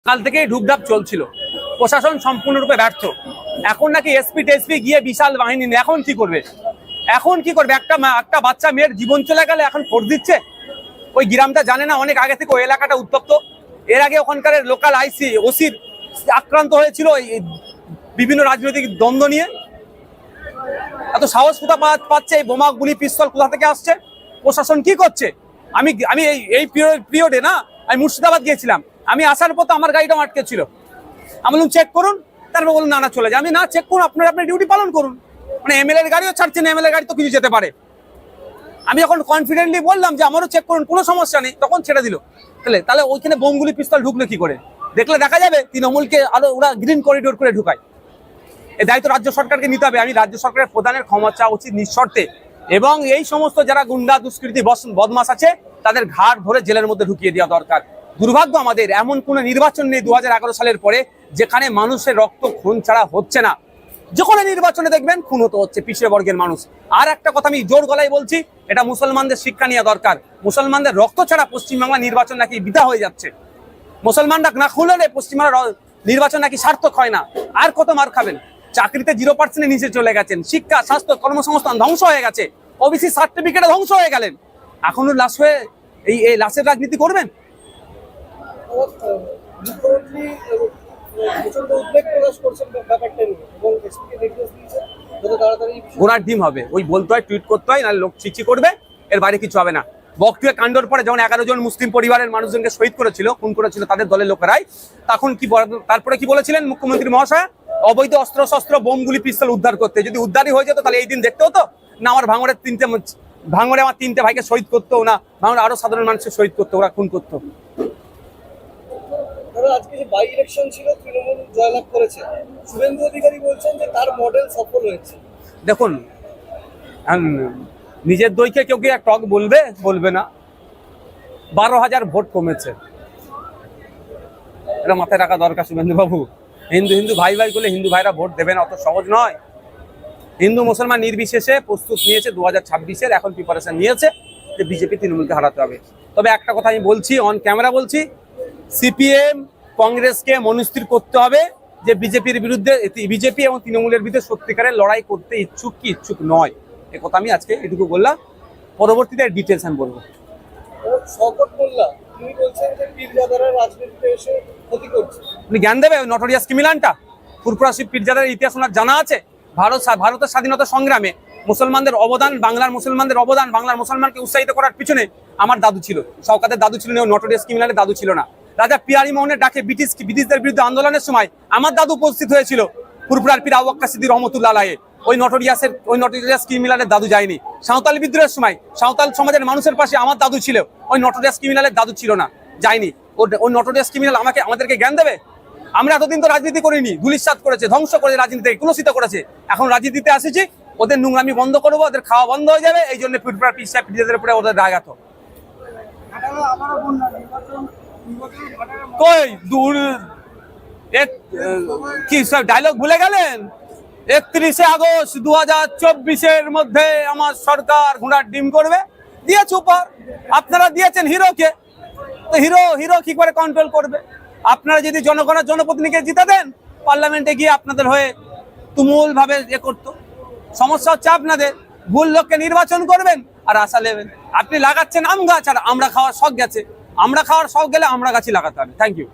কাল থেকেই ঢুকঢাক চলছিল, প্রশাসন সম্পূর্ণরূপে ব্যর্থ। এখন নাকি এসপি টেসপি গিয়ে বিশাল বাহিনী নিয়ে এখন কি করবে? একটা বাচ্চা মেয়ের জীবন চলে গেলে এখন ফোর্স দিচ্ছে। ওই গ্রামটা জানে না অনেক আগে থেকে ওই এলাকাটা উত্তপ্ত। এর আগে ওখানকার লোকাল আইসি ওসির আক্রান্ত হয়েছিল বিভিন্ন রাজনৈতিক দ্বন্দ্ব নিয়ে। এত সাহস কোথা পাচ্ছে? এই বোমা গুলি পিস্তল কোথা থেকে আসছে? প্রশাসন কি করছে? আমি এই পিরিয়ডে না, আমি মুর্শিদাবাদ গিয়েছিলাম। আমি আসার পর আমার গাড়িটা আটকে ছিল। আমি বললাম চেক করুন, তারপর বলুন না চলে যায়। আমি না চেক করুন, আপনার ডিউটি পালন করুন। মানে এমএলএর গাড়িও ছাড়ছেন, এমএলএ গাড়ি তো কিছু যেতে পারে। আমি যখন কনফিডেন্টলি বললাম যে আমারও চেক করুন, কোনো সমস্যা নেই, তখন ছেড়ে দিল। তাহলে ওইখানে বোমগুলি পিস্তল ঢুকলো কি করে? দেখলে দেখা যাবে তৃণমূলকে আরো ওরা গ্রিন করিডোর করে ঢুকায়। এই দায়িত্ব রাজ্য সরকারকে নিতে হবে। আমি রাজ্য সরকারের প্রধানের ক্ষমা চাওয়া উচিত নিঃশর্তে, এবং এই সমস্ত যারা গুন্ডা দুষ্কৃতী বদমাস আছে তাদের ঘাড় ধরে জেলের মধ্যে ঢুকিয়ে দেওয়া দরকার। দুর্ভাগ্য আমাদের এমন কোনো নির্বাচন নেই 2011 সালের পরে যেখানে মানুষের রক্ত খুন ছাড়া হচ্ছে না। যে কোনো নির্বাচনে দেখবেন খুন হতে হচ্ছে পিছিয়ে বর্গের মানুষ। আর একটা কথা আমি জোর গলায় বলছি, এটা মুসলমানদের শিক্ষা নেওয়া দরকার। মুসলমানদের রক্ত ছাড়া পশ্চিমবাংলা নির্বাচন নাকি বৃথা হয়ে যাচ্ছে। মুসলমানরা না খুললে পশ্চিমবাংলা নির্বাচন নাকি সার্থক হয় না। আর কত মার খাবেন? চাকরিতে 0% নিচে চলে গেছেন, শিক্ষা স্বাস্থ্য কর্মসংস্থান ধ্বংস হয়ে গেছে, ওবিসি সার্টিফিকেটে ধ্বংস হয়ে গেলেন। এখনো লাশ হয়ে এই লাশের রাজনীতি করবেন? ঘোড়ার ডিম হবে, ওই বলতে হয়, টুইট করতে হয়, না লোক চিচি করবে, এর বাইরে কিছু হবে না। বকটুয়ে কাণ্ডর পরে যখন 11 জন মুসলিম পরিবারের মানুষজনকে শহীদ করেছিল, খুন করেছিল তাদের দলের লোকেরাই, তখন তারপরে কি বলেছিলেন মুখ্যমন্ত্রী মহাশয়? অবৈধ অস্ত্র শস্ত্র বোমগুলি পিস্তল উদ্ধার করতে। যদি উদ্ধারই হয়ে যেত তাহলে এই দিন দেখতে হতো না? আমার ভাঙড়ে আমার 3টে ভাইকে শহীদ করতো না, ভাঙড়ে আরো সাধারণ মানুষকে শহীদ করতো, ওরা খুন করতো। আজকে যে বাই ইলেকশন ছিল, তৃণমূল জয়লাভ করেছে, শুভেন্দু অধিকারী বলছেন যে তার মডেল সফল হয়েছে। দেখুন, নিজের দইকে কেউ কি টক বলবে না। 12,000 ভোট কমেছে, এটা মাথায় রাখা দরকার শুভেন্দু বাবু। হিন্দু ভাই করলে হিন্দু ভাইরা ভোট দেবেন, অত সহজ নয়। হিন্দু মুসলমান নির্বিশেষে প্রস্তুত নিয়েছে 2026-এর, এখন প্রিপারেশন নিয়েছে যে বিজেপি তৃণমূলকে হারাতে হবে। তবে একটা কথা আমি বলছি, অন ক্যামেরা বলছি, সিপিএম কংগ্রেসকে মনস্থির করতে হবে যে বিজেপি এবং তৃণমূলের বিরুদ্ধে সত্যিকারের লড়াই করতে ইচ্ছুক কি ইচ্ছুক নয়। এ কথা আমি আজকে এটুকু বললাম, পরবর্তীতে ডিটেলস আমি বলবো। আপনি জ্ঞান দেবে ওই নটোরিয়াস ক্রিমিনালটা? ফুরফুরা শিব পীরজাদার ইতিহাস ওনার জানা আছে? ভারতের স্বাধীনতা সংগ্রামে মুসলমানদের অবদান, বাংলার মুসলমানদের অবদান, বাংলার মুসলমানকে উৎসাহিত করার পিছনে আমার দাদু ছিল, শওকতের দাদু ছিল, নটোরিয়াস ক্রিমিনালের দাদু ছিল না। রাজা পিয়ারি মোহনের ডাকে ব্রিটিশদের বিরুদ্ধে আন্দোলনের সময় আমার দাদু উপস্থিত হয়েছিল। ফুরফুরার পীর আবু বকর সিদ্দিক রহমতুল্লাহ আলাইহি ওই নটোরিয়াস ক্রিমিনালের দাদু যায়নি। সাঁওতাল বিদ্রোহের সময় সাঁওতাল সমাজের মানুষের পাশে আমার দাদু ছিল, ওই নটোরিয়াস ক্রিমিনালের দাদু ছিল না, যায়নি। ওই নটোরিয়াস ক্রিমিনাল আমাদেরকে জ্ঞান দেবে? আমরা এতদিন তো রাজনীতি করিনি, ধুলিস্যাৎ করেছে, ধ্বংস করে রাজনীতিকে কুলসিত করেছে। এখন রাজনীতিতে আসেছি, ওদের নোংরামি বন্ধ করবো, ওদের খাওয়া বন্ধ হয়ে যাবে। এই জন্য পীরজাদের উপরে ওদের রাগাত। কই দূর কি সব ডায়লগ ভুলে গেলেন? 31 আগস্ট 2024-এর মধ্যে আমার সরকার ঘোড়ার ডিম করবে। দিয়েছে উপহার, আপনারা দিয়েছেন হিরোকে, তো হিরো কি করে কন্ট্রোল করবে? আপনারা যদি জনগণের জনপ্রতিনিধিকে জিতে দেন, পার্লামেন্টে গিয়ে আপনাদের হয়ে তুমুল ভাবে করতো। সমস্যা হচ্ছে আপনাদের ভুল লোককে নির্বাচন করবেন আর আশা নেবেন। আপনি লাগাচ্ছেন আম গাছ, আর আমরা খাওয়ার শখ গেছে। আমরা খাওয়ার শখ গেলে আমরা গাছই লাগাতে হবে। Thank you.